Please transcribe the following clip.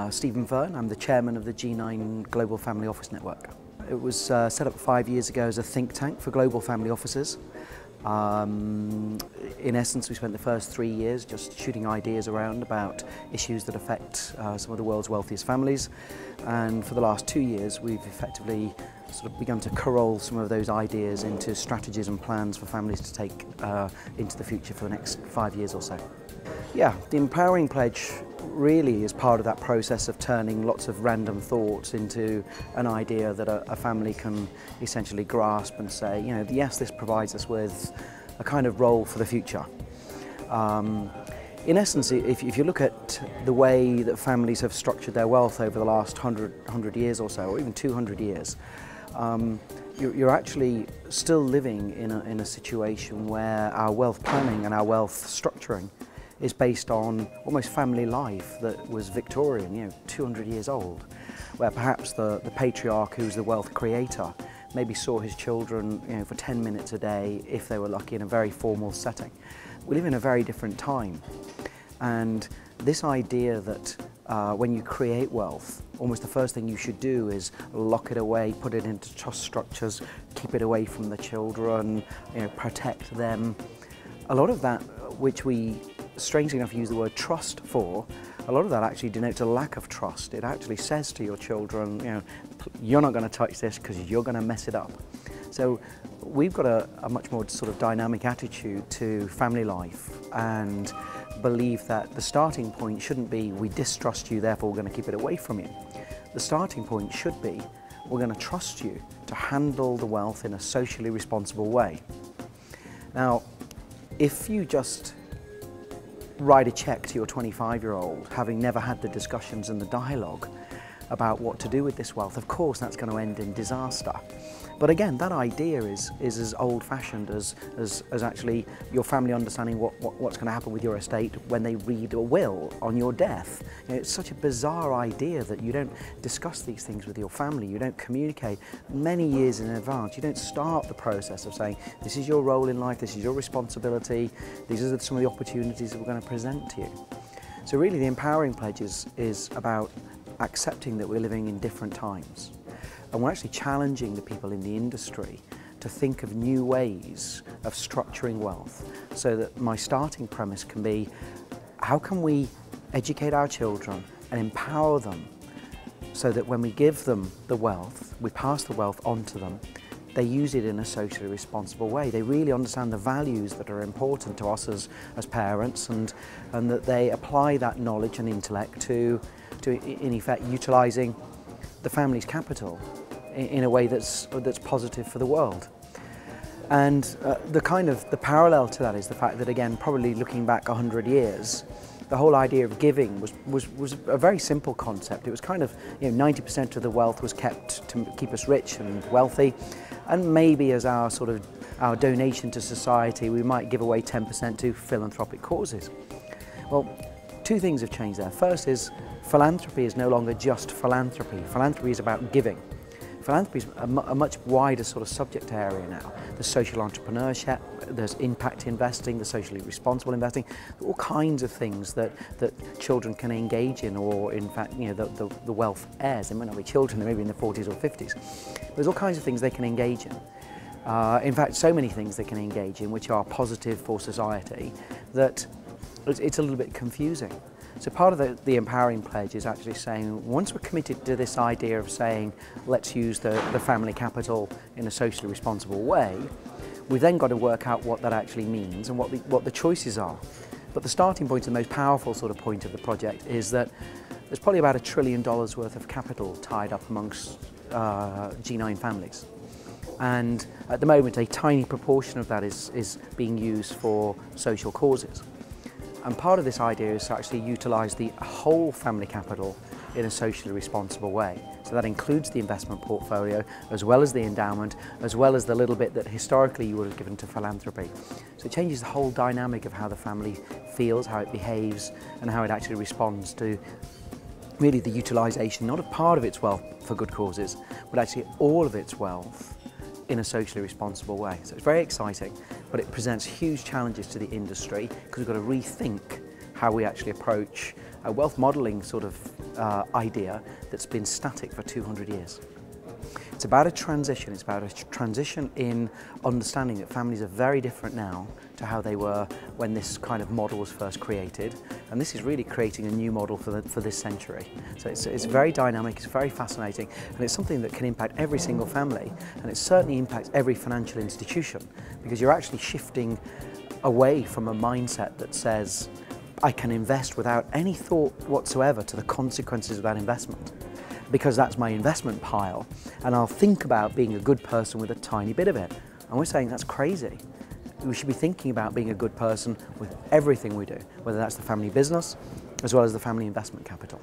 Stephen Fern. I'm the chairman of the G9 Global Family Office Network. It was set up 5 years ago as a think tank for global family offices. In essence, we spent the first 3 years just shooting ideas around about issues that affect some of the world's wealthiest families. And for the last 2 years, we've effectively sort of begun to corral some of those ideas into strategies and plans for families to take into the future for the next 5 years or so. Yeah, the Empowering Pledge really is part of that process of turning lots of random thoughts into an idea that a family can essentially grasp and say, you know, yes, this provides us with a kind of role for the future. In essence, if you look at the way that families have structured their wealth over the last 100 years or so, or even 200 years, you're actually still living in a situation where our wealth planning and our wealth structuring is based on almost family life that was Victorian, you know, 200 years old, where perhaps the patriarch, who's the wealth creator, maybe saw his children, you know, for 10 minutes a day, if they were lucky, in a very formal setting. We live in a very different time, and this idea that when you create wealth, almost the first thing you should do is lock it away, put it into trust structures, keep it away from the children, you know, protect them. A lot of that, which we strangely enough use the word trust for, a lot of that actually denotes a lack of trust. It actually says to your children, you know, you're not going to touch this because you're going to mess it up. So we've got a much more sort of dynamic attitude to family life, and believe that the starting point shouldn't be we distrust you, therefore we're going to keep it away from you. The starting point should be we're going to trust you to handle the wealth in a socially responsible way. Now, if you just write a cheque to your 25-year-old, having never had the discussions and the dialogue about what to do with this wealth, of course that's going to end in disaster. But again, that idea is as old-fashioned as actually your family understanding what's going to happen with your estate when they read a will on your death. You know, it's such a bizarre idea that you don't discuss these things with your family, you don't communicate many years in advance, you don't start the process of saying, this is your role in life, this is your responsibility, these are some of the opportunities that we're going to present to you. So really the Empowering Pledge is about accepting that we're living in different times. And we're actually challenging the people in the industry to think of new ways of structuring wealth, so that my starting premise can be, how can we educate our children and empower them so that when we give them the wealth, we pass the wealth on to them, they use it in a socially responsible way. They really understand the values that are important to us as parents, and that they apply that knowledge and intellect to in effect utilising the family's capital in a way that's positive for the world. And the parallel to that is the fact that, again, probably looking back 100 years, the whole idea of giving was a very simple concept. It was kind of, you know, 90% of the wealth was kept to keep us rich and wealthy, and maybe as our donation to society, we might give away 10% to philanthropic causes. Well, two things have changed there. First is philanthropy is no longer just philanthropy. Philanthropy is about giving. Philanthropy is a much wider sort of subject area now. There's social entrepreneurship, there's impact investing, there's socially responsible investing, all kinds of things that children can engage in, or in fact, you know, the wealth heirs. They might not be children, they may be in their 40s or 50s. There's all kinds of things they can engage in. In fact, so many things they can engage in which are positive for society that it's a little bit confusing. So part of the Empowering Pledge is actually saying, once we're committed to this idea of saying, let's use the family capital in a socially responsible way, we've then got to work out what that actually means and what the choices are. But the starting point, and the most powerful sort of point of the project, is that there's probably about $1 trillion worth of capital tied up amongst G9 families. And at the moment, a tiny proportion of that is being used for social causes. And part of this idea is to actually utilise the whole family capital in a socially responsible way. So that includes the investment portfolio, as well as the endowment, as well as the little bit that historically you would have given to philanthropy. So it changes the whole dynamic of how the family feels, how it behaves, and how it actually responds to really the utilisation, not of part of its wealth for good causes, but actually all of its wealth in a socially responsible way. So it's very exciting, but it presents huge challenges to the industry, because we've got to rethink how we actually approach a wealth modelling sort of idea that's been static for 200 years. It's about a transition. It's about a transition in understanding that families are very different now to how they were when this kind of model was first created. And this is really creating a new model for this century. So it's very dynamic, it's very fascinating, and it's something that can impact every single family, and it certainly impacts every financial institution, because you're actually shifting away from a mindset that says, I can invest without any thought whatsoever to the consequences of that investment, because that's my investment pile, and I'll think about being a good person with a tiny bit of it. And we're saying that's crazy. We should be thinking about being a good person with everything we do, whether that's the family business as well as the family investment capital.